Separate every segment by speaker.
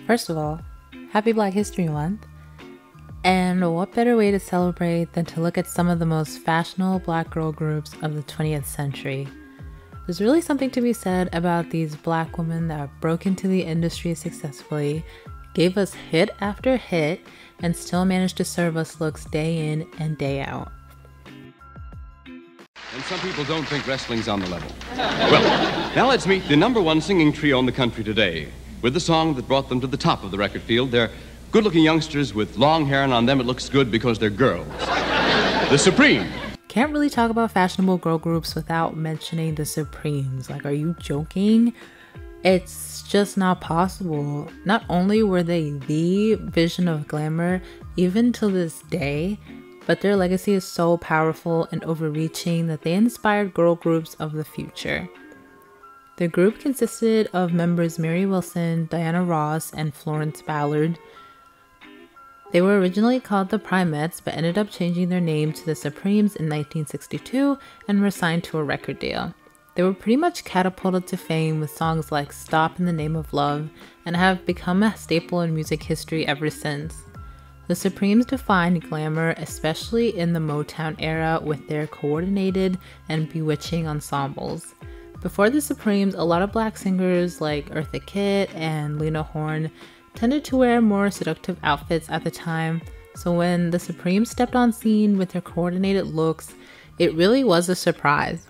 Speaker 1: First of all, happy Black History Month. And what better way to celebrate than to look at some of the most fashionable black girl groups of the 20th century. There's really something to be said about these black women that broke into the industry successfully, gave us hit after hit, and still managed to serve us looks day in and day out.
Speaker 2: And some people don't think wrestling's on the level. Well, now let's meet the #1 singing trio in the country today. With the song that brought them to the top of the record field, they're good-looking youngsters with long hair, and on them it looks good because they're girls. The Supremes.
Speaker 1: Can't really talk about fashionable girl groups without mentioning the Supremes. Like, are you joking? It's just not possible. Not only were they the vision of glamour, even to this day, but their legacy is so powerful and overreaching that they inspired girl groups of the future. The group consisted of members Mary Wilson, Diana Ross, and Florence Ballard. They were originally called the Primettes, but ended up changing their name to the Supremes in 1962 and were signed to a record deal. They were pretty much catapulted to fame with songs like Stop in the Name of Love and have become a staple in music history ever since. The Supremes defined glamour, especially in the Motown era, with their coordinated and bewitching ensembles. Before the Supremes, a lot of black singers like Eartha Kitt and Lena Horne tended to wear more seductive outfits at the time, so when the Supremes stepped on scene with their coordinated looks, it really was a surprise.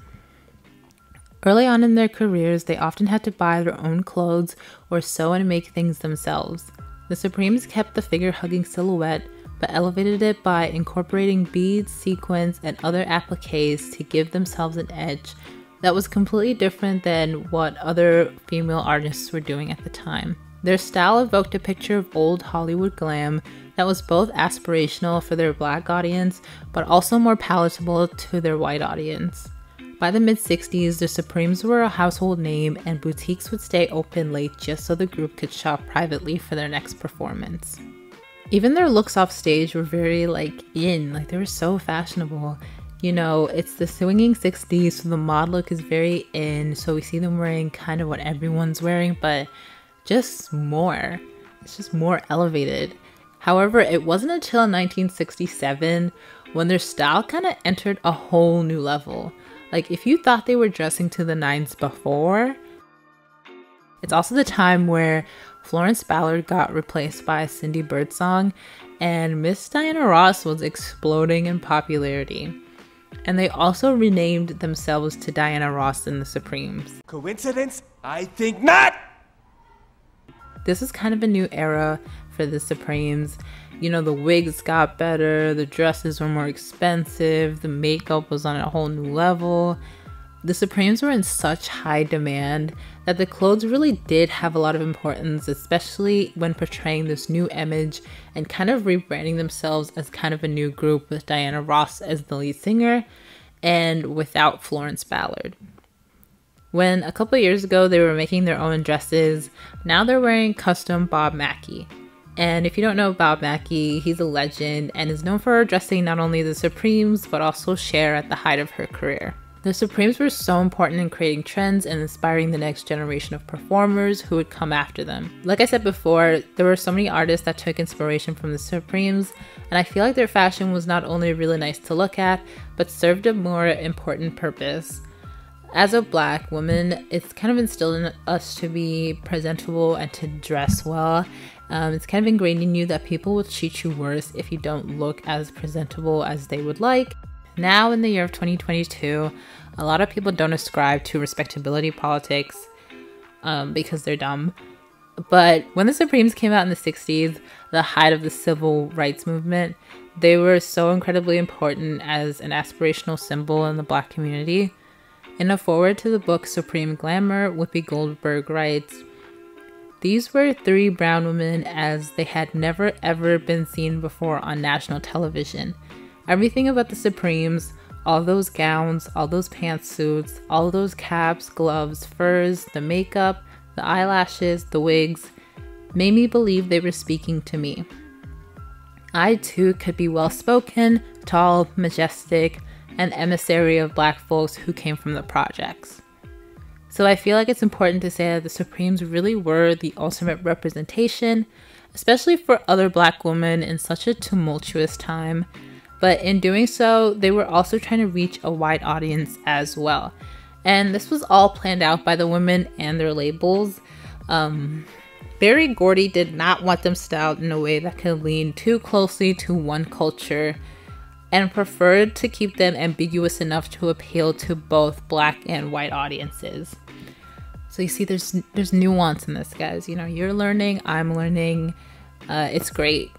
Speaker 1: Early on in their careers, they often had to buy their own clothes or sew and make things themselves. The Supremes kept the figure-hugging silhouette, but elevated it by incorporating beads, sequins, and other appliques to give themselves an edge that was completely different than what other female artists were doing at the time. Their style evoked a picture of old Hollywood glam that was both aspirational for their black audience, but also more palatable to their white audience. By the mid-60s, the Supremes were a household name, and boutiques would stay open late just so the group could shop privately for their next performance. Even their looks off stage were very in, they were so fashionable. You know, it's the swinging 60s, so the mod look is very in, so we see them wearing kind of what everyone's wearing, but just more. It's just more elevated. However, it wasn't until 1967 when their style kind of entered a whole new level. Like, if you thought they were dressing to the nines before, it's also the time where Florence Ballard got replaced by Cindy Birdsong, and Miss Diana Ross was exploding in popularity. And they also renamed themselves to Diana Ross and the Supremes.
Speaker 3: Coincidence? I think not!
Speaker 1: This is kind of a new era for the Supremes. You know, the wigs got better, the dresses were more expensive, the makeup was on a whole new level. The Supremes were in such high demand that the clothes really did have a lot of importance, especially when portraying this new image and kind of rebranding themselves as kind of a new group with Diana Ross as the lead singer and without Florence Ballard. When a couple years ago they were making their own dresses, now they're wearing custom Bob Mackie. And if you don't know Bob Mackie, he's a legend and is known for dressing not only the Supremes but also Cher at the height of her career. The Supremes were so important in creating trends and inspiring the next generation of performers who would come after them. Like I said before, there were so many artists that took inspiration from the Supremes, and I feel like their fashion was not only really nice to look at, but served a more important purpose. As a black woman, it's kind of instilled in us to be presentable and to dress well. It's kind of ingrained in you that people will treat you worse if you don't look as presentable as they would like. Now in the year of 2022, a lot of people don't ascribe to respectability politics because they're dumb. But when the Supremes came out in the 60s, the height of the civil rights movement, they were so incredibly important as an aspirational symbol in the black community. In a foreword to the book Supreme Glamour, Whoopi Goldberg writes, "These were three brown women as they had never ever been seen before on national television. Everything about the Supremes, all those gowns, all those pantsuits, all those caps, gloves, furs, the makeup, the eyelashes, the wigs, made me believe they were speaking to me. I too could be well-spoken, tall, majestic, an emissary of black folks who came from the projects." So I feel like it's important to say that the Supremes really were the ultimate representation, especially for other Black women in such a tumultuous time. But in doing so, they were also trying to reach a wide audience as well. And this was all planned out by the women and their labels. Berry Gordy did not want them styled in a way that could lean too closely to one culture, and preferred to keep them ambiguous enough to appeal to both Black and white audiences. So you see, there's nuance in this, guys. You know, you're learning, I'm learning. It's great.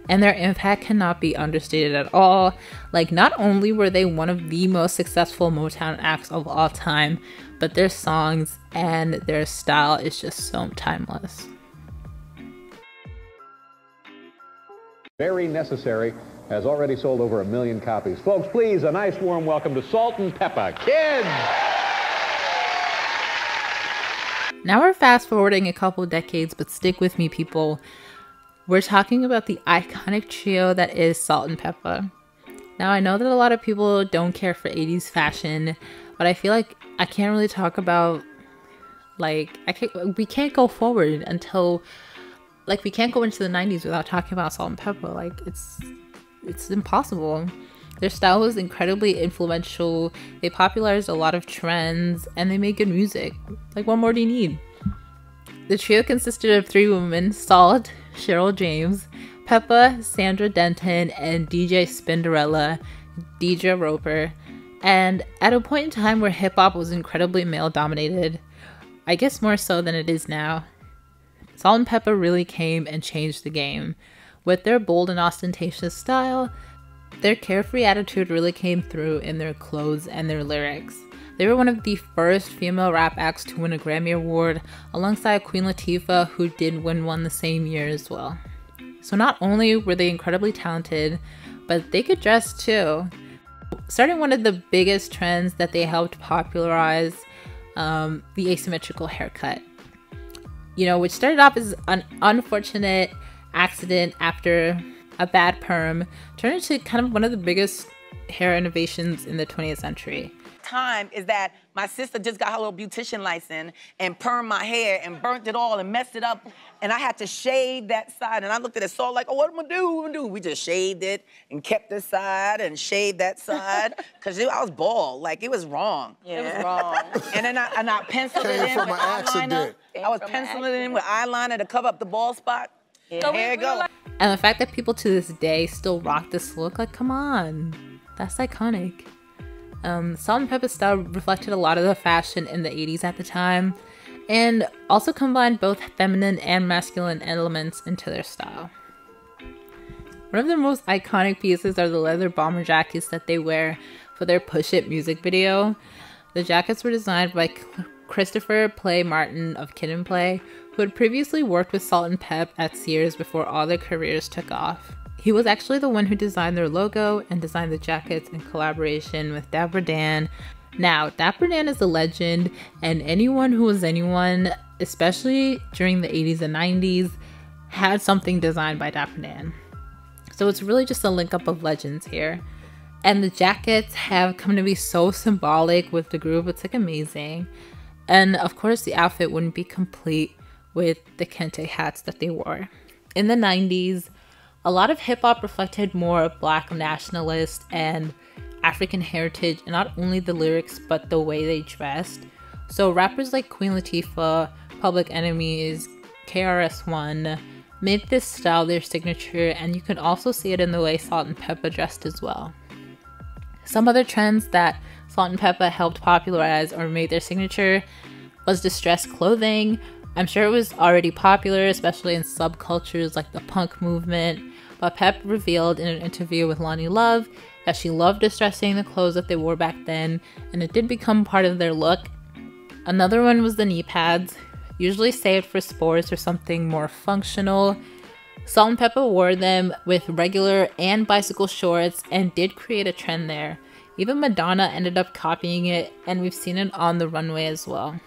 Speaker 1: And their impact cannot be understated at all. Like, not only were they one of the most successful Motown acts of all time, but their songs and their style is just so timeless.
Speaker 4: Very Necessary has already sold over 1 million copies. Folks, please, a nice warm welcome to Salt-N-Pepa Kids!
Speaker 1: Now we're fast forwarding a couple decades, but stick with me, people. We're talking about the iconic trio that is Salt-N-Pepa. Now, I know that a lot of people don't care for 80s fashion, but I feel like I can't really talk about, like, we can't go forward until, like, we can't go into the 90s without talking about Salt-N-Pepa. Like, it's impossible. Their style was incredibly influential. They popularized a lot of trends, and they made good music. Like, what more do you need? The trio consisted of 3 women: Salt, Cheryl James, Pepa, Sandra Denton, and DJ Spinderella, Deidre Roper. And at a point in time where hip-hop was incredibly male-dominated, I guess more so than it is now, Salt-N-Pepa really came and changed the game. With their bold and ostentatious style, their carefree attitude really came through in their clothes and their lyrics. They were one of the first female rap acts to win a Grammy Award, alongside Queen Latifah, who did win one the same year as well. So not only were they incredibly talented, but they could dress too. Starting one of the biggest trends that they helped popularize, the asymmetrical haircut. You know, which started off as an unfortunate accident after a bad perm, turned into kind of one of the biggest hair innovations in the 20th century.
Speaker 5: Time is that my sister just got her little beautician license and permed my hair and burnt it all and messed it up, and I had to shave that side, and I looked at it so like, oh, what am I gonna do? We just shaved it and kept this side and shaved that side, because I was bald, like it was wrong. Yeah. It was wrong. And then I penciled it in with eyeliner. I was penciling it in with eyeliner to cover up the bald spot. Yeah. So here it goes.
Speaker 1: And the fact that people to this day still rock this look, like, come on, that's iconic. Salt-N-Pepa's style reflected a lot of the fashion in the 80s at the time, and also combined both feminine and masculine elements into their style. One of their most iconic pieces are the leather bomber jackets that they wear for their Push It music video. The jackets were designed by Christopher Play Martin of Kid and Play, who had previously worked with Salt-N-Pepa at Sears before all their careers took off. He was actually the one who designed their logo and designed the jackets in collaboration with Dapper Dan. Now, Dapper Dan is a legend, and anyone who was anyone, especially during the 80s and 90s, had something designed by Dapper Dan. So it's really just a link up of legends here. And the jackets have come to be so symbolic with the group, it's like amazing. And of course, the outfit wouldn't be complete with the kente hats that they wore. In the 90s, a lot of hip-hop reflected more of Black nationalist and African heritage, and not only the lyrics, but the way they dressed. So rappers like Queen Latifah, Public Enemies, KRS-One made this style their signature, and you can also see it in the way Salt-N-Pepa dressed as well. Some other trends that Salt-N-Pepa helped popularize or made their signature was distressed clothing. I'm sure it was already popular, especially in subcultures like the punk movement, but Pep revealed in an interview with Loni Love that she loved distressing the clothes that they wore back then, and it did become part of their look. Another one was the knee pads, usually saved for sports or something more functional. Salt-N-Pepa wore them with regular and bicycle shorts and did create a trend there. Even Madonna ended up copying it, and we've seen it on the runway as well.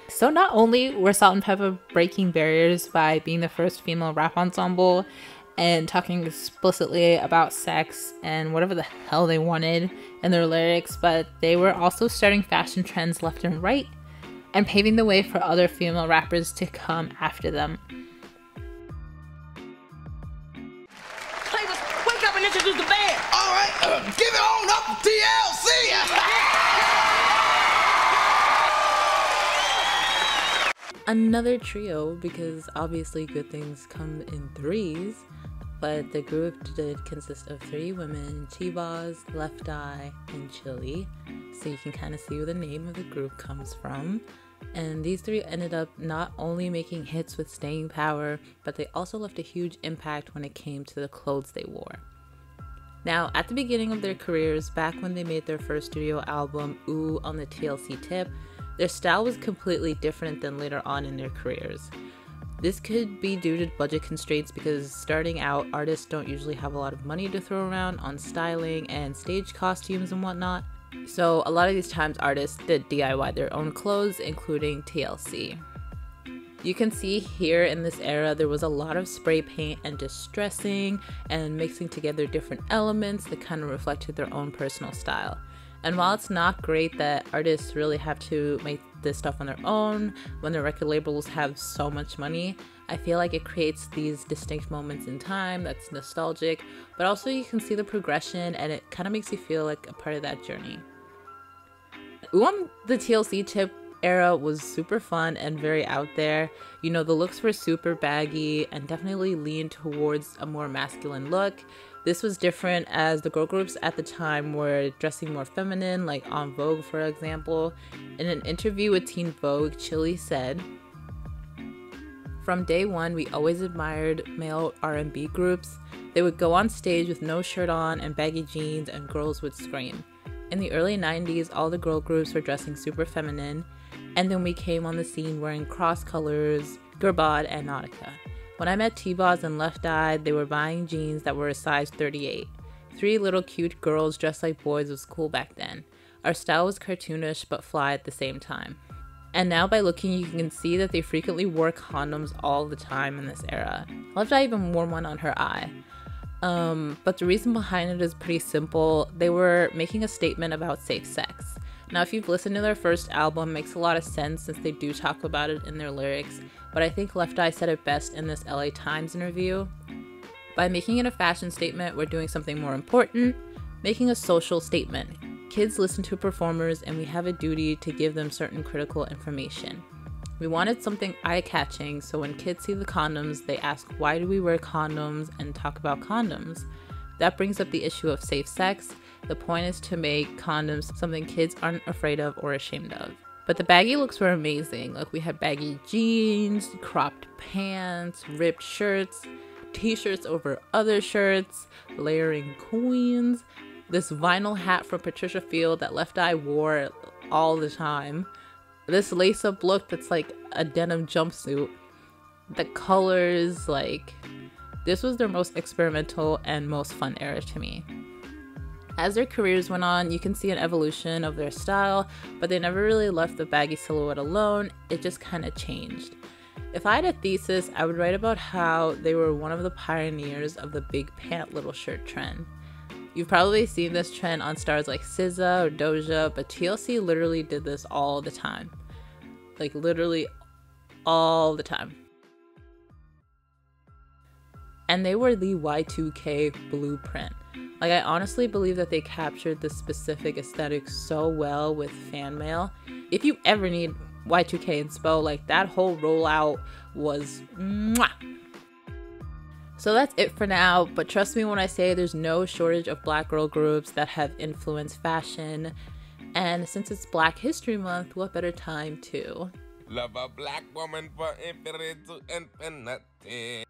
Speaker 1: So not only were Salt-N-Pepa breaking barriers by being the first female rap ensemble and talking explicitly about sex and whatever the hell they wanted in their lyrics, but they were also starting fashion trends left and right and paving the way for other female rappers to come after them.
Speaker 6: Players, wake up and introduce the band. All right, give it on up to TLC.
Speaker 1: Another trio, because obviously good things come in threes, but the group did consist of 3 women, T-Boz, Left Eye, and Chili, so you can kind of see where the name of the group comes from. And these 3 ended up not only making hits with staying power, but they also left a huge impact when it came to the clothes they wore. Now, at the beginning of their careers, back when they made their first studio album, Ooh on the TLC Tip, their style was completely different than later on in their careers. This could be due to budget constraints because starting out, artists don't usually have a lot of money to throw around on styling and stage costumes and whatnot. So a lot of these times artists did DIY their own clothes, including TLC. You can see here in this era there was a lot of spray paint and distressing and mixing together different elements that kind of reflected their own personal style. And while it's not great that artists really have to make this stuff on their own when their record labels have so much money, I feel like it creates these distinct moments in time that's nostalgic, but also you can see the progression and it kind of makes you feel like a part of that journey. Ooh on the TLC Tip era was super fun and very out there. You know, the looks were super baggy and definitely leaned towards a more masculine look. This was different as the girl groups at the time were dressing more feminine, like En Vogue, for example. In an interview with Teen Vogue, Chili said, "From day one, we always admired male R&B groups. They would go on stage with no shirt on and baggy jeans and girls would scream. In the early 90s, all the girl groups were dressing super feminine, and then we came on the scene wearing cross colors, Gerbad and Nautica. When I met T-Boz and Left Eye, they were buying jeans that were a size 38. 3 little cute girls dressed like boys was cool back then. Our style was cartoonish but fly at the same time." And now by looking, you can see that they frequently wore condoms all the time in this era. Left Eye even wore one on her eye. But the reason behind it is pretty simple. They were making a statement about safe sex. Now, if you've listened to their first album, it makes a lot of sense since they do talk about it in their lyrics, but I think Left Eye said it best in this LA Times interview. "By making it a fashion statement, we're doing something more important, making a social statement. Kids listen to performers and we have a duty to give them certain critical information. We wanted something eye-catching, so when kids see the condoms, they ask, why do we wear condoms, and talk about condoms. That brings up the issue of safe sex. The point is to make condoms something kids aren't afraid of or ashamed of." But the baggy looks were amazing. Like, we had baggy jeans, cropped pants, ripped shirts, t-shirts over other shirts, layering queens, this vinyl hat from Patricia Field that Left Eye wore all the time, this lace-up look that's like a denim jumpsuit, the colors, like, this was their most experimental and most fun era to me. As their careers went on, you can see an evolution of their style, but they never really left the baggy silhouette alone. It just kind of changed. If I had a thesis, I would write about how they were one of the pioneers of the big pant little shirt trend. You've probably seen this trend on stars like SZA or Doja, but TLC literally did this all the time. Like, literally all the time. And they were the Y2K blueprint. Like, I honestly believe that they captured this specific aesthetic so well with fan mail. If you ever need Y2K inspo, like, that whole rollout was mwah. So that's it for now, but trust me when I say there's no shortage of black girl groups that have influenced fashion. And since it's Black History Month, what better time to
Speaker 7: love a black woman for infinity to infinity.